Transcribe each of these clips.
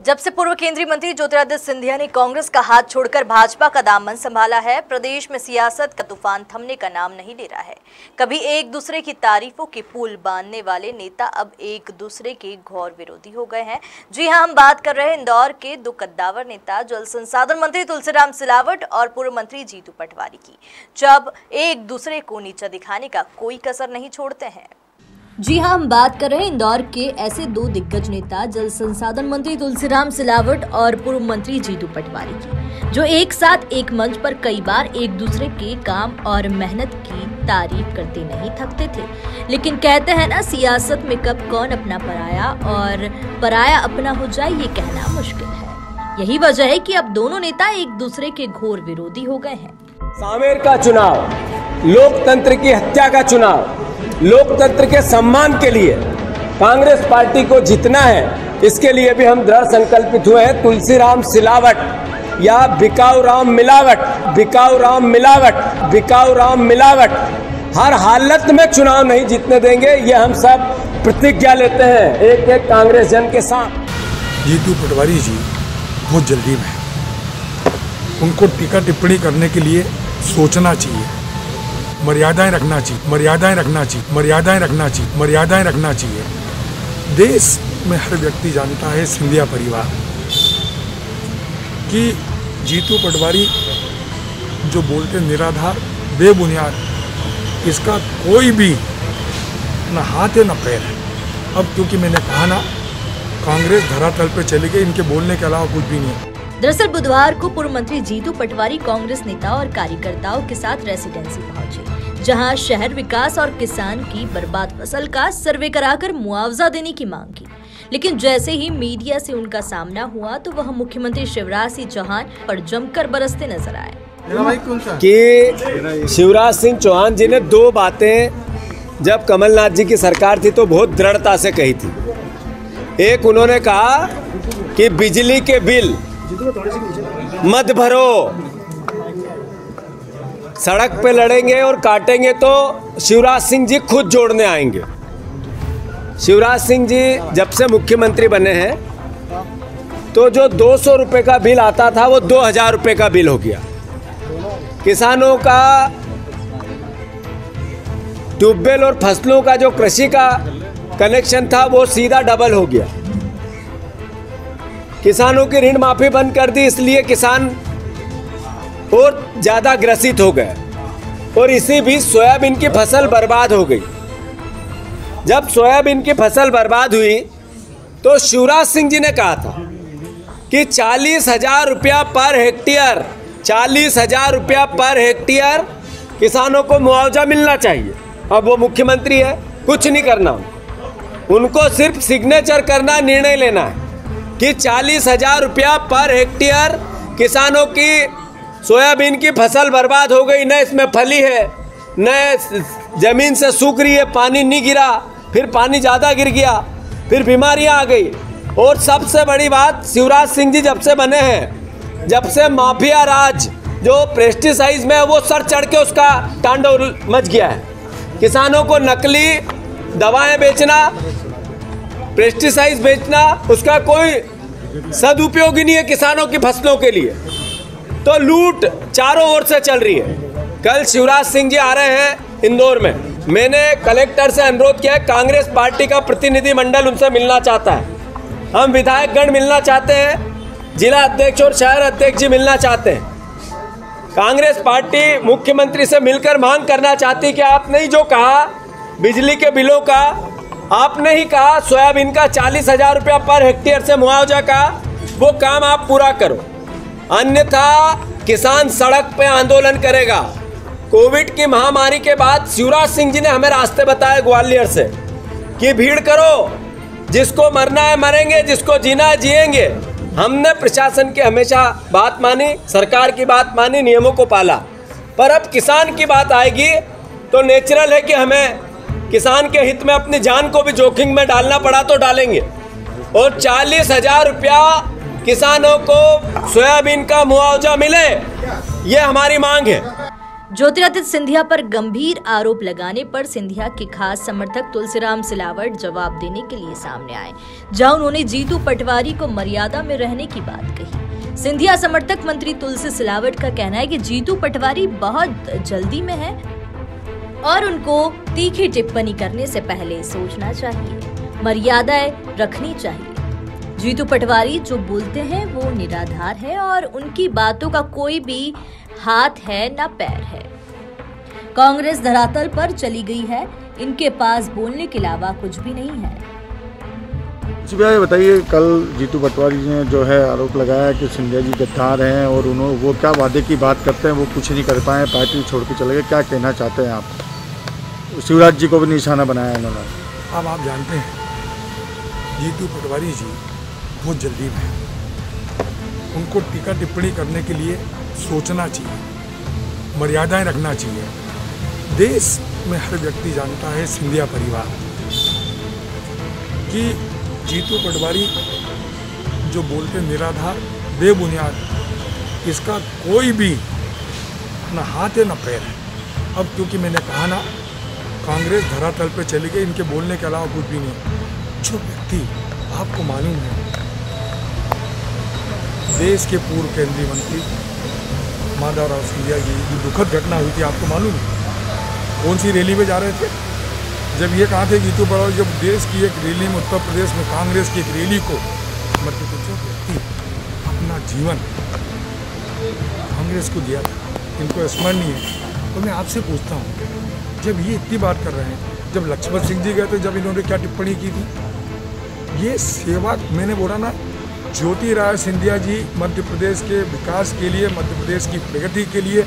जब से पूर्व केंद्रीय मंत्री ज्योतिरादित्य सिंधिया ने कांग्रेस का हाथ छोड़कर भाजपा का दामन संभाला है, प्रदेश में सियासत का तूफान थमने का नाम नहीं ले रहा है। कभी एक दूसरे की तारीफों के पुल बांधने वाले नेता अब एक दूसरे के घोर विरोधी हो गए हैं। जी हां, हम बात कर रहे हैं इंदौर के दो कद्दावर नेता जल संसाधन मंत्री तुलसीराम सिलावट और पूर्व मंत्री जीतू पटवारी की, जब एक दूसरे को नीचा दिखाने का कोई कसर नहीं छोड़ते हैं। जी हां, हम बात कर रहे हैं इंदौर के ऐसे दो दिग्गज नेता जल संसाधन मंत्री तुलसीराम सिलावट और पूर्व मंत्री जीतू पटवारी की, जो एक साथ एक मंच पर कई बार एक दूसरे के काम और मेहनत की तारीफ करते नहीं थकते थे। लेकिन कहते हैं ना, सियासत में कब कौन अपना पराया और पराया अपना हो जाए ये कहना मुश्किल है। यही वजह है कि अब दोनों नेता एक दूसरे के घोर विरोधी हो गए हैं। सामेर का चुनाव, लोकतंत्र की हत्या का चुनाव, लोकतंत्र के सम्मान के लिए कांग्रेस पार्टी को जीतना है, इसके लिए भी हम दृढ़ संकल्पित हुए हैं। तुलसीराम सिलावट या बिकाऊ राम मिलावट, बिकाऊ राम मिलावट, बिकाऊ राम मिलावट, हर हालत में चुनाव नहीं जीतने देंगे। ये हम सब प्रतिज्ञा लेते हैं एक एक कांग्रेस जन के साथ। जीतू पटवारी जी बहुत जल्दी में, उनको टीका टिप्पणी करने के लिए सोचना चाहिए, मर्यादाएं रखना चाहिए, मर्यादाएं रखना चाहिए, मर्यादाएं रखना चाहिए, मर्यादाएं रखना चाहिए। देश में हर व्यक्ति जानता है, सिंधिया परिवार, कि जीतू पटवारी जो बोलते निराधार बेबुनियाद, इसका कोई भी न हाथ है न पैर है। अब क्योंकि मैंने कहा ना, कांग्रेस धरातल पे चली गई, इनके बोलने के अलावा कुछ भी नहीं है। दरअसल बुधवार को पूर्व मंत्री जीतू पटवारी कांग्रेस नेता और कार्यकर्ताओं के साथ रेसिडेंसी पहुंचे, जहां शहर विकास और किसान की बर्बाद फसल का सर्वे कराकर मुआवजा देने की मांग की। लेकिन जैसे ही मीडिया से उनका सामना हुआ तो वह मुख्यमंत्री शिवराज सिंह चौहान पर जमकर बरसते नजर आए। कि शिवराज सिंह चौहान जी ने दो बातें जब कमलनाथ जी की सरकार थी तो बहुत दृढ़ता से कही थी। एक, उन्होंने कहा कि बिजली के बिल मत भरो, सड़क पे लड़ेंगे और काटेंगे तो शिवराज सिंह जी खुद जोड़ने आएंगे। शिवराज सिंह जी जब से मुख्यमंत्री बने हैं तो जो 200 रुपये का बिल आता था वो 2000 रुपये का बिल हो गया। किसानों का ट्यूबवेल और फसलों का जो कृषि का कनेक्शन था वो सीधा डबल हो गया। किसानों की ऋण माफी बंद कर दी, इसलिए किसान और ज़्यादा ग्रसित हो गए और इसी बीच सोयाबीन की फसल बर्बाद हो गई। जब सोयाबीन की फसल बर्बाद हुई तो शिवराज सिंह जी ने कहा था कि 40,000 रुपया पर हेक्टेयर, 40,000 रुपया पर हेक्टेयर किसानों को मुआवजा मिलना चाहिए। अब वो मुख्यमंत्री है, कुछ नहीं करना, उनको सिर्फ सिग्नेचर करना, निर्णय लेना है कि 40,000 रुपया पर हेक्टेयर किसानों की सोयाबीन की फसल बर्बाद हो गई, न इसमें फली है, न जमीन से सूख रही है, पानी नहीं गिरा, फिर पानी ज़्यादा गिर गया, फिर बीमारियां आ गई। और सबसे बड़ी बात, शिवराज सिंह जी जब से बने हैं, जब से माफिया राज जो पेस्टिसाइड में है वो सर चढ़ के उसका तांडव मच गया है। किसानों को नकली दवाएं बेचना, पेस्टिसाइड बेचना, उसका कोई सदुपयोग ही नहीं है किसानों की फसलों के लिए। तो लूट चारों ओर से चल रही है। कल शिवराज सिंह जी आ रहे हैं इंदौर में, मैंने कलेक्टर से अनुरोध किया है, कांग्रेस पार्टी का प्रतिनिधि मंडल उनसे मिलना चाहता है, हम विधायकगण मिलना चाहते हैं, जिला अध्यक्ष और शहर अध्यक्ष जी मिलना चाहते हैं। कांग्रेस पार्टी मुख्यमंत्री से मिलकर मांग करना चाहती है कि आपने जो कहा बिजली के बिलों का, आपने ही कहा सोयाबीन का 40,000 रुपया पर हेक्टेयर से मुआवजा का, वो काम आप पूरा करो, अन्यथा किसान सड़क पे आंदोलन करेगा। कोविड की महामारी के बाद शिवराज सिंह जी ने हमें रास्ते बताए ग्वालियर से कि भीड़ करो, जिसको मरना है मरेंगे, जिसको जीना है जिएंगे। हमने प्रशासन की हमेशा बात मानी, सरकार की बात मानी, नियमों को पाला, पर अब किसान की बात आएगी तो नेचुरल है कि हमें किसान के हित में अपनी जान को भी जोखिम में डालना पड़ा तो डालेंगे। और 40,000 रुपया किसानों को सोयाबीन का मुआवजा मिले, ये हमारी मांग है। ज्योतिरादित्य सिंधिया पर गंभीर आरोप लगाने पर सिंधिया के खास समर्थक तुलसीराम सिलावट जवाब देने के लिए सामने आए, जहां उन्होंने जीतू पटवारी को मर्यादा में रहने की बात कही। सिंधिया समर्थक मंत्री तुलसी सिलावट का कहना है कि जीतू पटवारी बहुत जल्दी में है और उनको तीखी टिप्पणी करने से पहले सोचना चाहिए, मर्यादाएं रखनी चाहिए। जीतू पटवारी जो बोलते हैं वो निराधार है और उनकी बातों का कोई भी हाथ है ना पैर है। कांग्रेस धरातल पर चली गई है, इनके पास बोलने के अलावा कुछ भी नहीं है। जी भैया बताइए, कल जीतू पटवारी ने जो है आरोप लगाया कि सिंधिया जी गद्दार हैं और उन्होंने वो क्या वादे की बात करते हैं वो कुछ नहीं कर पाए, पार्टी छोड़ के चले गए, क्या कहना चाहते हैं आप? शिवराज जी को भी निशाना बनाया इन्होंने। अब आप जानते हैं जीतू पटवारी जी बहुत जल्दी में हैं, उनको टीका टिप्पणी करने के लिए सोचना चाहिए, मर्यादाएं रखना चाहिए। देश में हर व्यक्ति जानता है, सिंधिया परिवार, कि जीतू पटवारी जो बोलते निराधार बेबुनियाद, इसका कोई भी न हाथ है न पैर है। अब क्योंकि मैंने कहा ना, कांग्रेस धरातल पे चली गई, इनके बोलने के अलावा कुछ भी नहीं। जो व्यक्ति आपको मालूम है, देश के पूर्व केंद्रीय मंत्री माधवराव सिंधिया जी की दुखद घटना हुई थी, आपको मालूम है? कौन सी रैली में जा रहे थे? जब ये कहा थे जीतू पटवारी, जब देश की एक रैली में, उत्तर प्रदेश में कांग्रेस की एक रैली को समर्पित, जो व्यक्ति अपना जीवन कांग्रेस को दिया, इनको स्मरणीय है। तो मैं आपसे पूछता हूँ, जब ये इतनी बात कर रहे हैं, जब लक्ष्मण सिंह जी गए थे, जब इन्होंने क्या टिप्पणी की थी? ये सेवा, मैंने बोला ना, ज्योतिरादित्य सिंधिया जी मध्य प्रदेश के विकास के लिए, मध्य प्रदेश की प्रगति के लिए,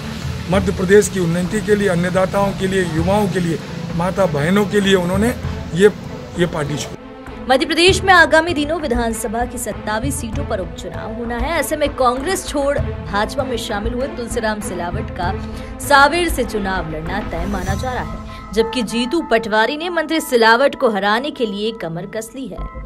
मध्य प्रदेश की उन्नति के लिए, अन्नदाताओं के लिए, युवाओं के लिए, माता बहनों के लिए उन्होंने ये पार्टी छोड़ी। मध्य प्रदेश में आगामी दिनों विधानसभा की 27 सीटों पर उपचुनाव होना है। ऐसे में कांग्रेस छोड़ भाजपा में शामिल हुए तुलसीराम सिलावट का सावेर से चुनाव लड़ना तय माना जा रहा है, जबकि जीतू पटवारी ने मंत्री सिलावट को हराने के लिए कमर कस ली है।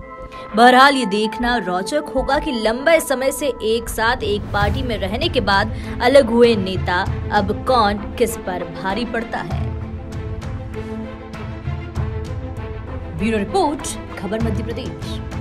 बहरहाल ये देखना रोचक होगा कि लंबे समय से एक साथ एक पार्टी में रहने के बाद अलग हुए नेता अब कौन किस पर भारी पड़ता है। ब्यूरो रिपोर्ट, खबर मध्य प्रदेश।